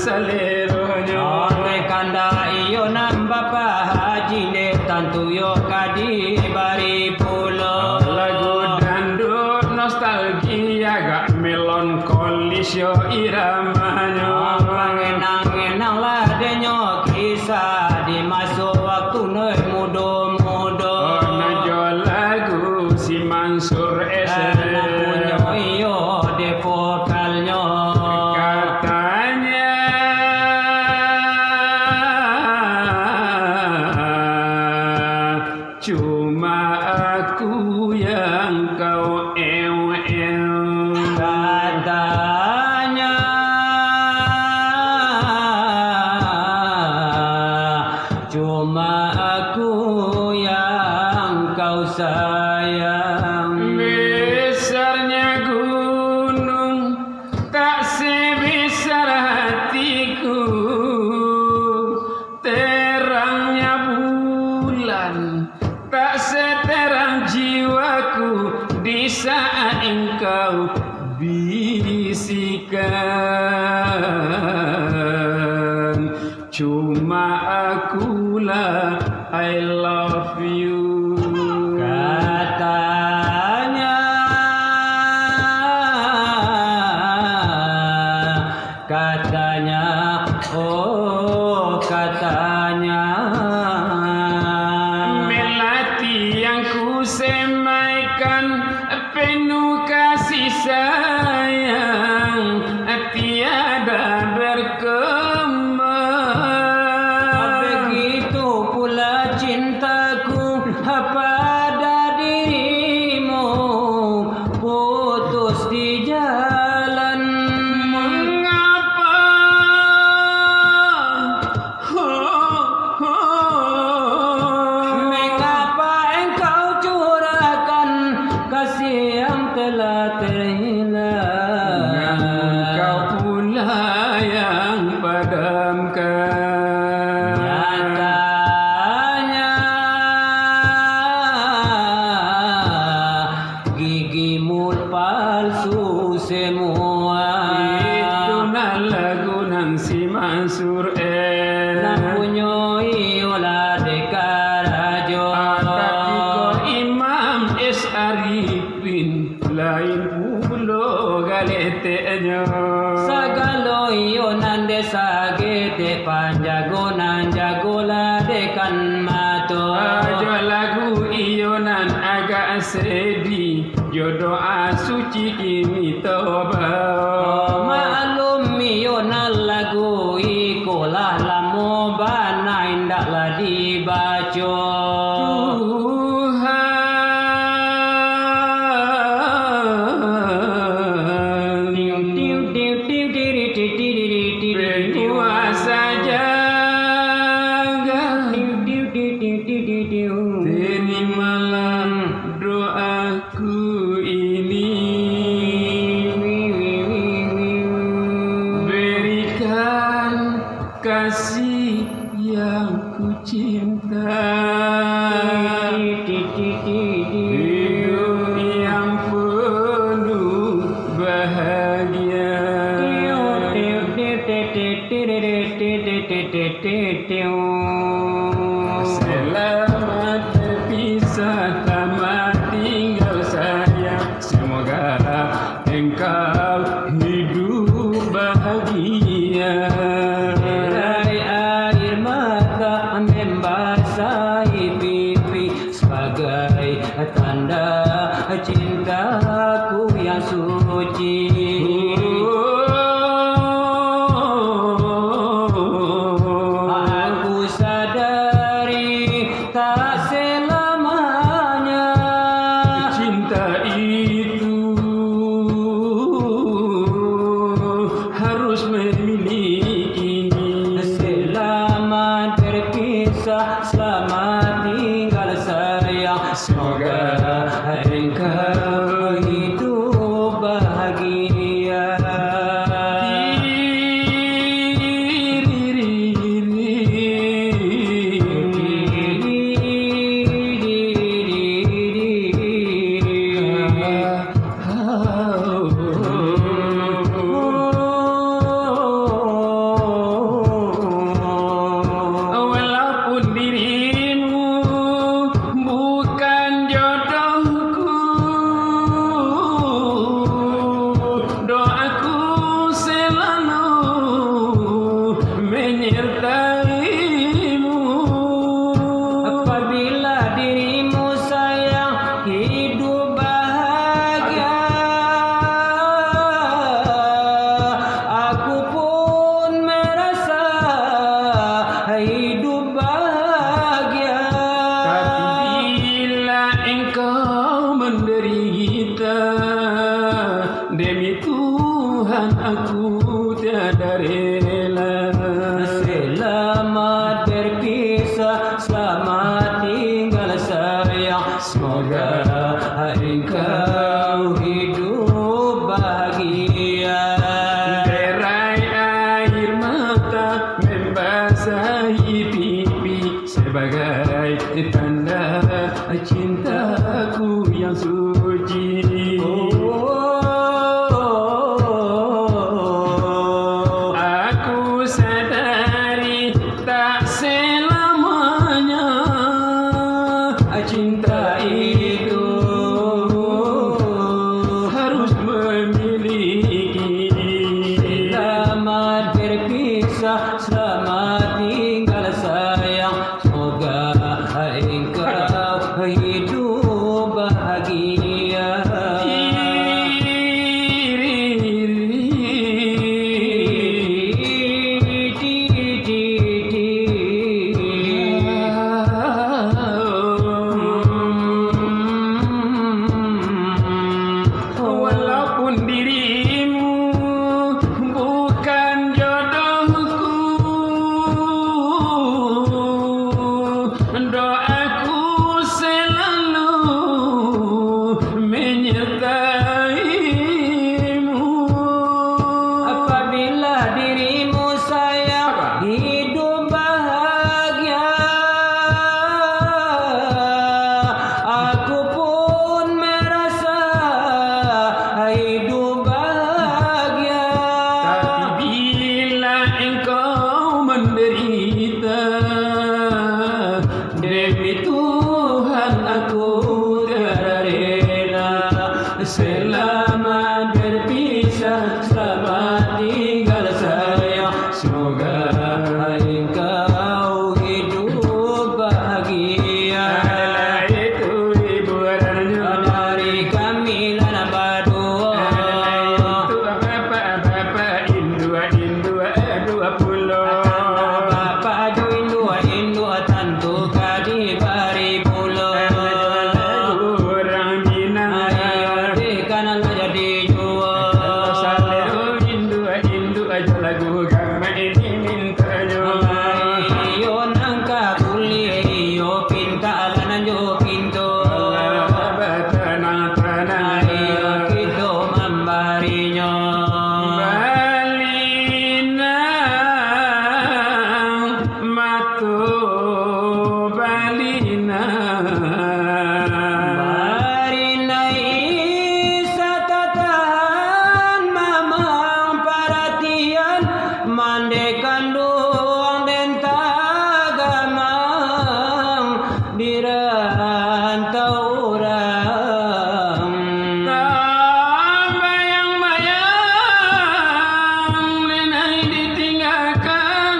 saleronya kanda iyo nan bapa haji ne tantu yo kadi bari pulo lagu dangdut nostalgia gak melankolis yo iramanya pangenang-enang lah denyo kisah di masa waktu noi muda-muda najo lagu si Mansur S punyo iyo de vokalnya katanya cuma aku yang kau katanya cuma aku yang kau sayang besarnya gunung tak sebesar hatiku terangnya bulan tak seterang jiwaku di saat engkau bisikan cuma akulah I love you katanya oh katanya melati yang ku semaikan penuh kasih sayang tiada berkembang begitu pula cintaku pada dirimu putus di jalan mengapa mengapa engkau curahkan kasih yang telah terhilang engkau pula yang padamkan nyatanya gigimu palsu semua itu lagu nang si Mansur napunyo iola dekarajo tapi ko Imam S. Arifin lain pulo galetenya sagalo iyo nande sagete panjago nan jagola dekan mato ajo lagu iyo nan agak sedih jodoh suci kini toba ma'lum iyo nan lagu ikolah lamo bana indaklah dibaca berkuasa jaga terimalah doaku ini berikan kasih yang ku cinta hidup yang penuh bahagia selamat berpisah tamat tinggal sayang semoga engkau hidup bahagia Dari air mata membasahi pipi sebagai tanda cintaku yang suci. Aku sadari tak selamanya cinta itu harus memiliki selamat berpisah, selamat tinggal sayang. Semoga engkau hidup bahagia. demi Tuhan aku tiada rela. Selamat berpisah, selamat tinggal sayang. Semoga engkau hidup bahagia. Derai air mata membasahi pipi sebagai tanda cintaku yang suci. Aku sadari tak selamanya cinta itu harus memiliki. Selamat berpisah, selamat tinggal sayang. Semoga engkau hidup bahagia. Walaupun dirimu bukan jodohku, doaku selalu menyertaimu. Apabila dirimu sayang hidup bahagia, aku pun merasa hidup bahagia. Tapi bila engkau menderita, demi Tuhan aku tiada rela. Selamat berpisah, selamat tinggal sayang. Semoga Engkau hidup bahagia. itu hiburannya. Dari kami lana berdua, Itu bapak-bapak dua pulau. Bapa join dua indua tantu kadi bari pulau. Orang Minang Ayo dekan jadi jua. Salero Hindu aja lagu agama ini mintanya. Ayo nangka kuliah, iyo pinta alanan jo pintu. Tanah-tanah Ayo kita membarinya. Balinang matu balinang. Marinai satatan mamang perhatian mandekan doang dan tagamang dirantau orang. Bayang-bayang nenai ditinggalkan,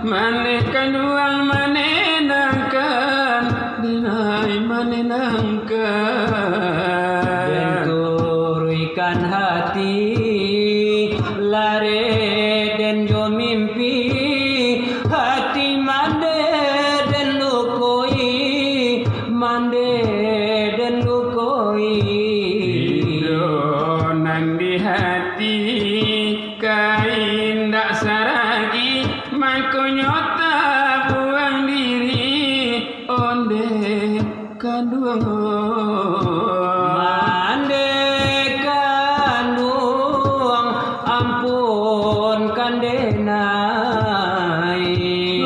manekan uang manenangkan, nenai manenangkan. Dan turuikan hati lare dan jo mimpi, hati mande dan lukoi, mande dan lukoi. Nang di hati kain dak saragi, makonyota buang diri onde kanduang. Mandekan duang ampun kandenai.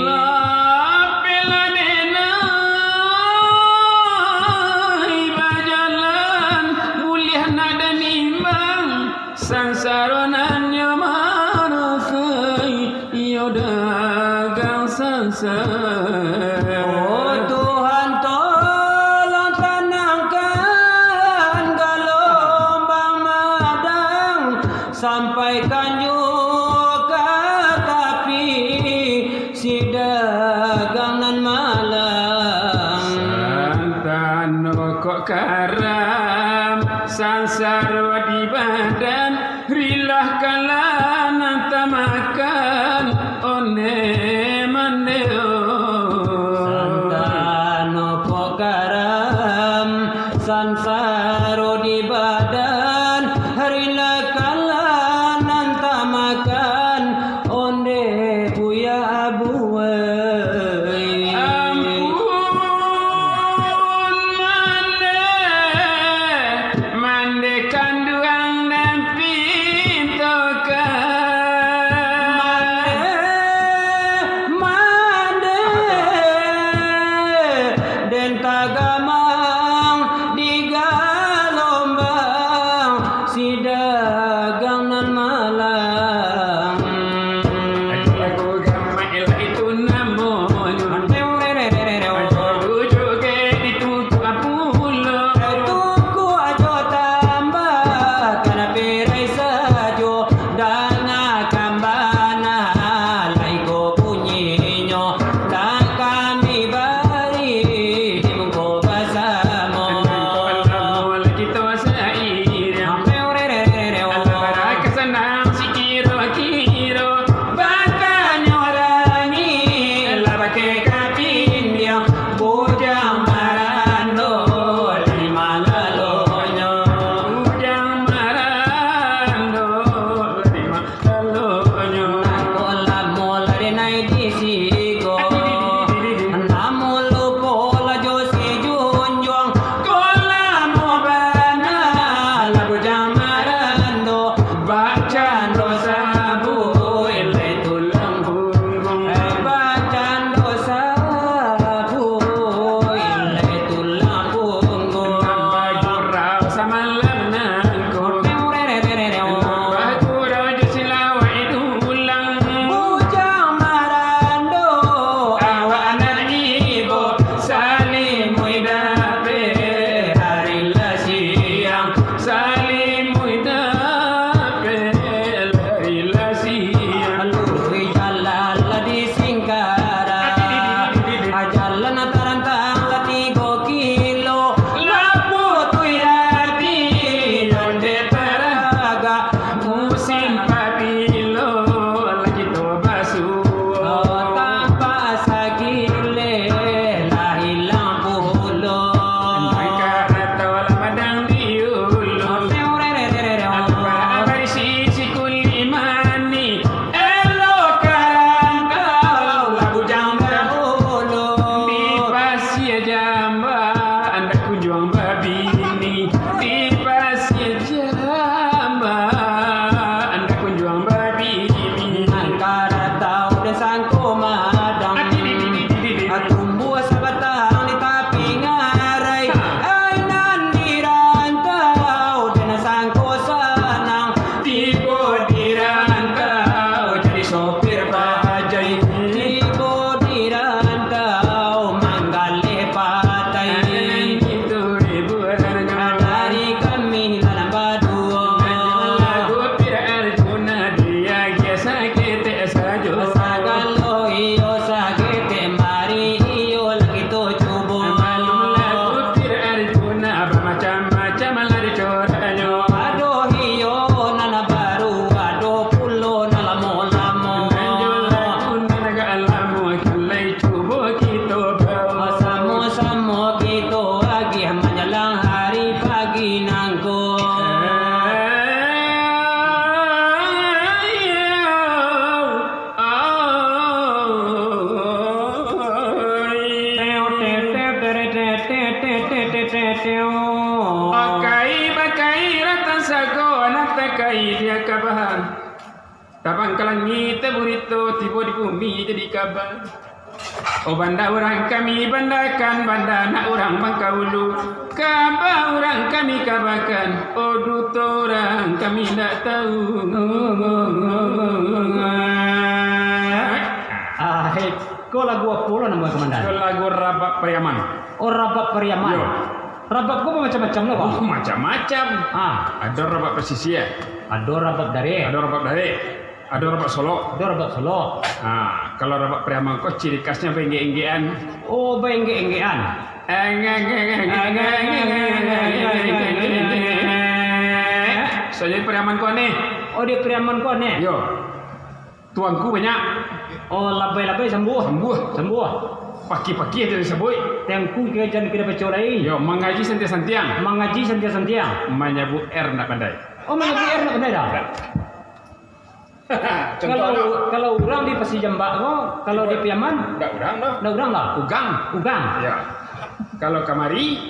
Lapela denai bajalan mulia nada nimbang sansaronanya manasai iyo dagang sansar. Oh Tuhan tolong tenangkan gelombang madang, sampaikan juga tapi si dagang nan malang. Santano kok karam sansaro di badan rilah kalan tamakan one maneo. Santano pokaram sansaro di badan harilah Bacaan dosa bu ilai tulang punggung. Bacaan dosa bu ilai tulang punggung. Nambah gurau sama lemnangku. Nambah gurau je selawat dulang. Bujang marando Awak anak ibu saling muidape. hari la siang. Saling muidape. Larilah siang. Aluri jalan la disingkara. Jalan tarantang la 3 kilo. Lapu tuirati Onde taraga musim pabilo lagi to basuh. tanpa sagile la hilang pulo. Mereka atau madang diulu. Apa sisi kulimani elok karangkau lagu jamba di pasir jamba anda kunjung babi ini di pasir jamba anda kunjung babi ini. Angkara tau dan sangko madang. Tumbuh sebatang di tapi ngarai. Ai nan dirantau dan sangko sanang. Tibo dirantau jadi sopir bajai. Tibo dirantau manggale patai. Itu ribuan Dari kami dalam badua. lagu pira Arjuna dia biasa kita saja. Sagalo iyo sagete mari iyo lagi to cubo. Lagu pira Arjuna bermacam-macam lari coranya. Aduh iyo nana baru, aduh pulo nala lamo. Lagu naga alamu kalai cubo kita bawa. Samo-samo kita lagi menjelang hari pagi nangko. Akai bakai ratan sago natakai dia kabahan. Tabang kalangi burito tiba di bumi jadi kabar. Oh banda orang kami bandakan banda nak orang bangkaulu. Kabar orang kami kabarkan. Oh duta orang kami tak tahu. Kau lagu apa lo nama komandan? Itu lagu Rabak Periaman. Oh Rabak Periaman. Yo. Rabak kau macam-macam lo bang. Oh, macam-macam. Ada rabak pesisir, Ada rabak dari. ada rabak dari, ada rabak Solo. Ada rabak Solo. Kalau rabak Periaman kau ciri khasnya bengge-enggean. Oh bengge-enggean. Soalnya Periaman kau ni. Oh dia Periaman kau ni. Yo. Tuanku banyak. Oh labai-labai sembuh. Sembuh. Paki-paki ada disebut. Tengku ke jan kita pecolai. Yo, mengaji santiang-santiang. Mengaji santiang-santiang. Menyabu R nak pandai. Oh mengaji air nak pandai dah. Kalau orang di Pasijambak kau, kalau di Piaman, Enggak urang dah. dah orang lah. Ugang. Ugang. Ya. Kalau kamari,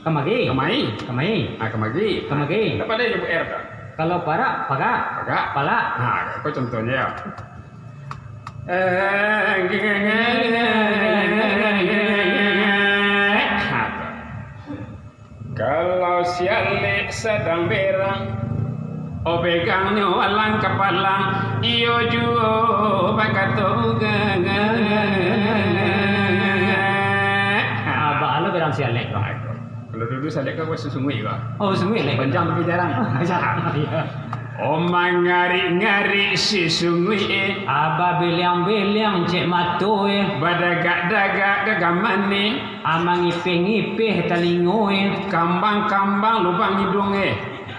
Kamagi. kamai. Kamagi. Kamagi. Tak pandai nyebut R dah. Kalau parak, pagak. Agak. Palak. Kau contohnya ya. Kalau sialik sedang berang, obegangnya walang kepalang, iyo juo bakato Abah ala berang sialek kau. Kalau dulu sialik kau sesungguh kau. Oh sungguh lek. Panjang tapi jarang. Omang ngari-ngari si sungui Abah bilang-bilang cek matoe. badagak-dagak gagamane Amang ipeh-ipeh talingoe. kambang-kambang lubang hidunge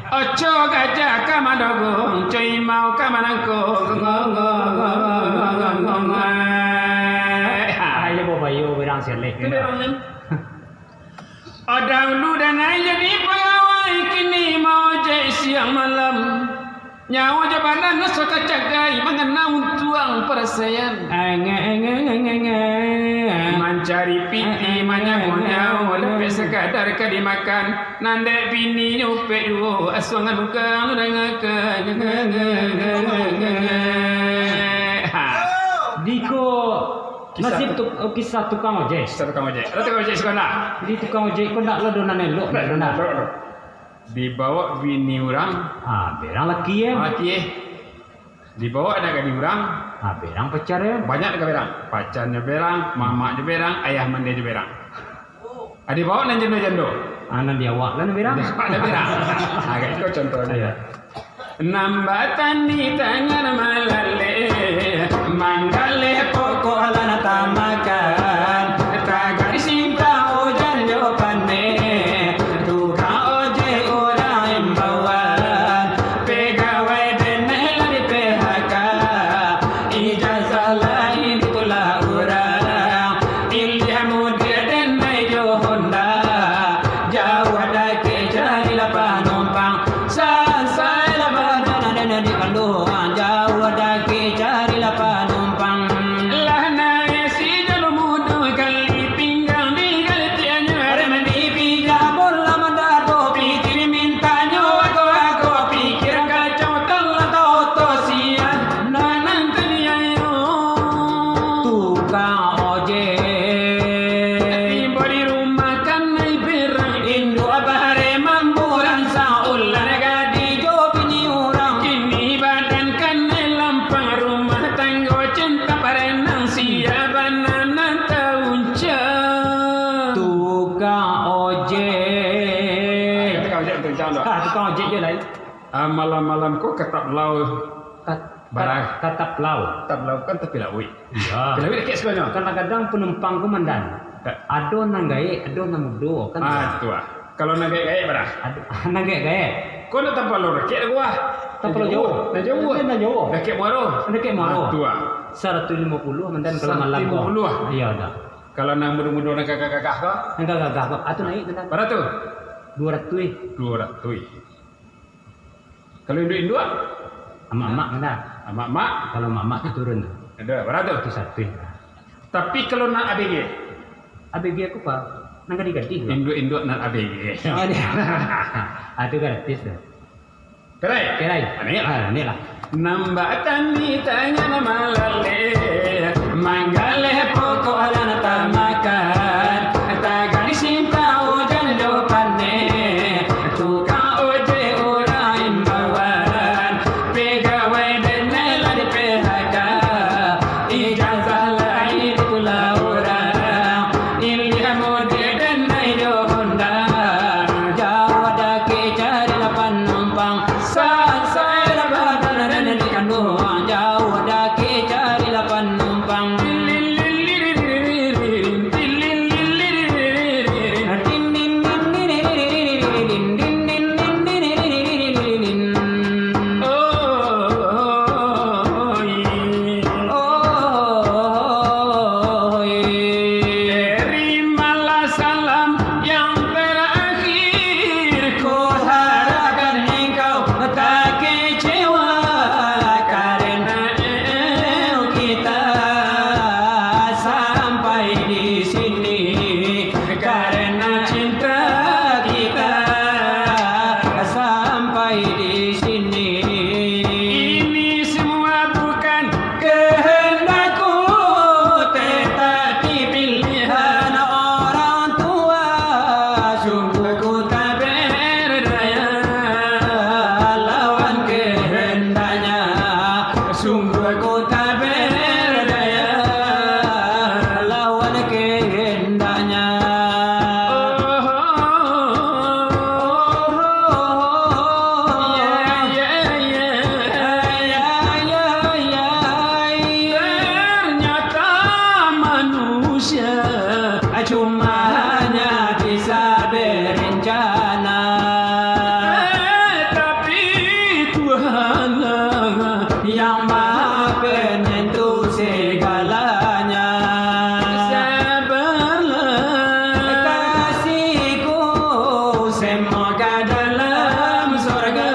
oco gajah kamadogong coy mau kamanangko Ayo babayo berang sialek. Odang lu dan aja jadi pegawai kini mau jai siang malam Nyawa jabanan nasa kacagai mengenang tuang perasaan. Mencari piti manyamu lepek sekadar kadimakan. Nandek bini nyupek duo aswangan ukang udangakan. Diko nasib kisah tukang ojek. Kisah tukang ojek. Ada tukang ojek sekolah. Jadi tukang ojek kau nak donan elok, nak donan. Dibawa bini orang. Berang laki ya. Laki dibawa ada kadi orang. Berang pacar ya. Banyak ada berang. Pacarnya berang, mamaknya berang, ayah mandanya berang. Dibawa nan jando-jando. Nan dia awak lah berang. Ada berang. Kayak itu contohnya. Nambatan di tangan malale, manggale pokok lana tamakan, tagar simpa hujan jopane, tukang ojek orang imbauan, pegawai denel di PHK, ijazah lain itulah orang, ilmu dia denai jo Honda, jauh ada kejari lapan numpang, di kanduan jauh ada cari lapan numpang. Lah naik si jalur mudu kali pinggang di kali tianya. Remen di pijak bola mandar kopi tiri mintanya aku pikir kacau telah toto sian. Nanang teniayo tukang ojek. Tiba di rumah kan naik berang Indo abare mamburan saulan gadi jo bini orang. Tukang ojek je lain. Malam-malam kau ketap lau. Barang Katap lau. Katap lau kan tepi lawi. Ya. Lawi dekat sebenarnya. Kadang-kadang penumpang komandan. Ado nang gae, ado nang mudo kan. Itu Kalau nang gae barang. Nang gae. Kau nak tampal lau rakyat gua. Tampal jauh. Dah jauh. Dah jauh. Dekat muaro. Dekat muaro. Itu 150 mandan kalau malam kau. 150. Iya dah. Kalau nang mudo-mudo nang kakak-kakak kau. Nang kakak kau. Atu naik mandan. Berapa tu? 200. 200. Kalau Indo Mak-mak mandan. mak Kalau mak tu turun. ada berapa tu? 1. Tapi kalau nak ABG aku pak nang ganti-ganti. Indo nak ABG. Itu gratis dah. Kerai. Ini lah. Nambatan di tangan malale, manggale pokok lana tamakan, tagar simpa hujan jopane, tukang ojek orang imbauan, pegawai denel di PHK, ijazah lain itulah orang, ilmu dia denai jo Honda, jauh ada cari lapan numpang, saya dapat di kanduan jauh ada cari lapan numpang. Semoga dalam surga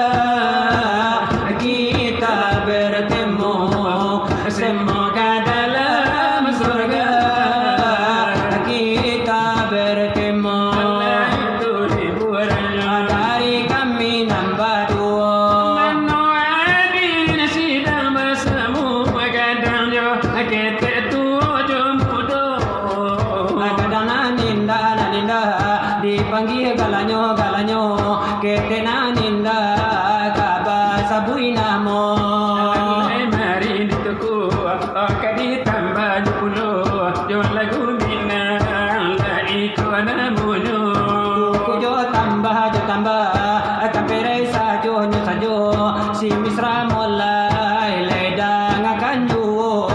Isra mulai ledang akan juo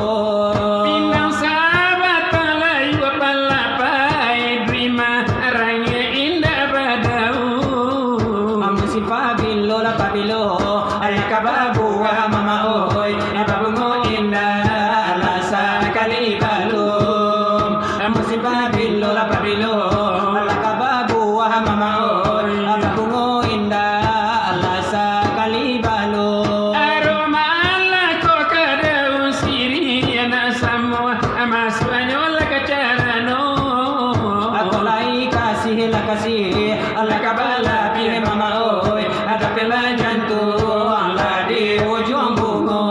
Pinang sahabat layu palapai Drima rangnya indah badau Amusipa bilo la pabilo ay kababu mama oy ababungo indah alasa kali balum Amusipa bilo la pabilo ala kababu mama oy ababungo indah alasa kali balum Aroma ala ko kadau siri anak semua Amasuanyo la kacarano Aku lai kasih la kasih ala kabala pilih mama oy ada pela jantung ala di ujung bungo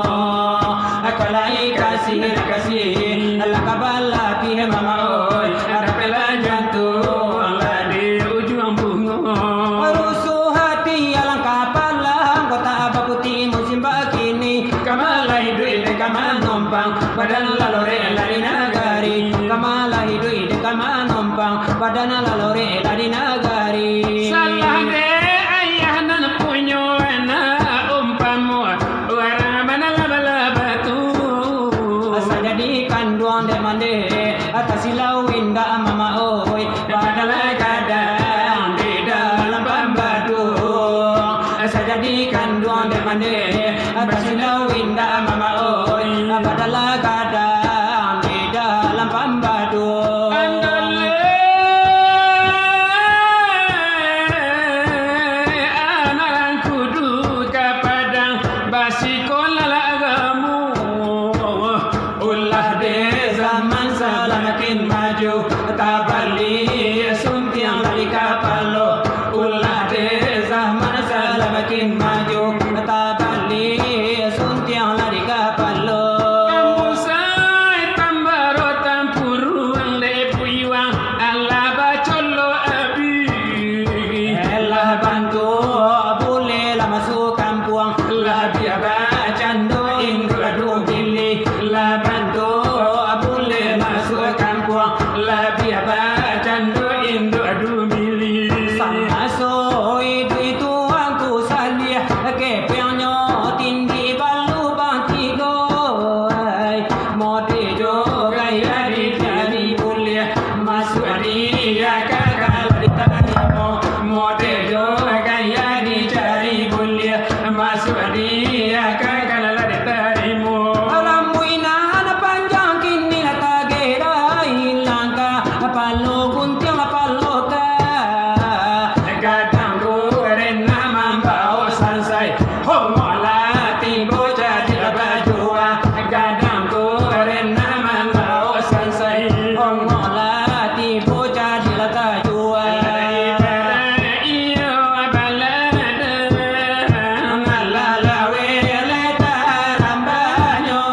Aku lai kasih la kasih ala kabala pilih mama oy ada pela jantung ala di ujung bungo Rusuh hati alangkah palang kota abah putih musim begini Kamala hidup kama numpang badan lalore lari nagari Kamala hidup kama numpang badan lalore lari nagari Salah de ayah nan punyo anak umpamu Warang mana laba-laba tu Asa jadi kanduang de mande atas silau indah mama oi badal kadang di dalam pembadu Asa jadi kanduang de mande atas silau indah mama oi badal kadang di dalam pembadu Andale anak kudu ke padang Basikola lagamu Ulah de zaman salah makin maju tabali suntiang lari kapalo Ulah de zaman salah makin maju tabali suntiang lari kapalo Kampusai tambaro tampuruan le puiwang Alaba colo abi Elah bantu boleh lah masuk kampung lah biar bacando induk adu pilih lah bantu boleh masuk kampung lah biar bacando induk adu pilih sama so itu aku salih kepengnya tinggi balu bang tigo mode jo gaya di boleh masuk dia kakak ditarimo mode jo gaya dicari boleh masuk dia kakak ditarimo alamu ina panjang kini tagera hilangka palo gunting palo ka gadang goreng nama bau sansai homola tibo jadi bajua gadang goreng nama bau sansai homola tibo jadi tajua iyo balada ngalalawe leta rambanyo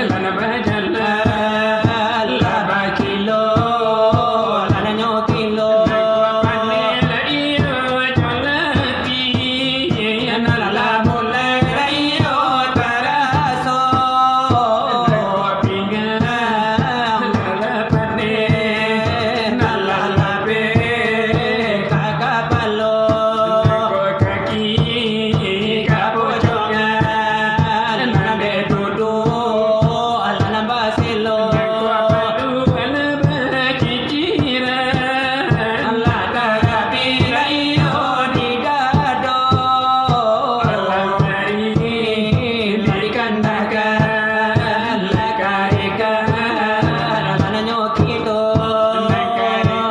lana bajala laba kilo lana nyokilo panela iyo jolati nalala mulai iyo taraso pinga lala pane nalala be kakapalo ko kaki kapojongan nande dudu alana basilo Padu alaba kikira Allah kakapila iyo digado alangari dikandakan lakarikan alana nyokito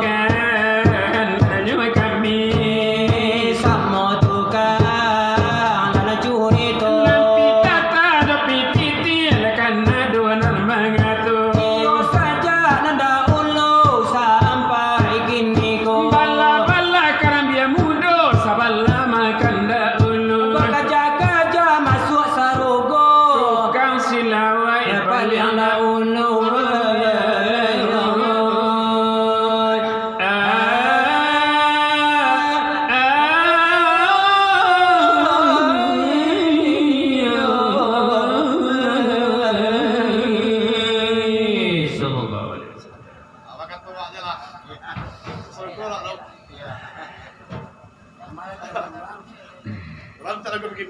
nakarikan anyo kami samo tukang alana curito Lampitata dapititi alakana doanan mangato iyo saja nanda ulo sampai kini ko Bala-bala karambia mudo sabala makanda ulu Bakaja-kaja masuk sarugo Tukang silawai paling la ulo Sallallahu alaihi wasallam. Makan turun aja lah. Surga lah, Dok. Iya. aku bikin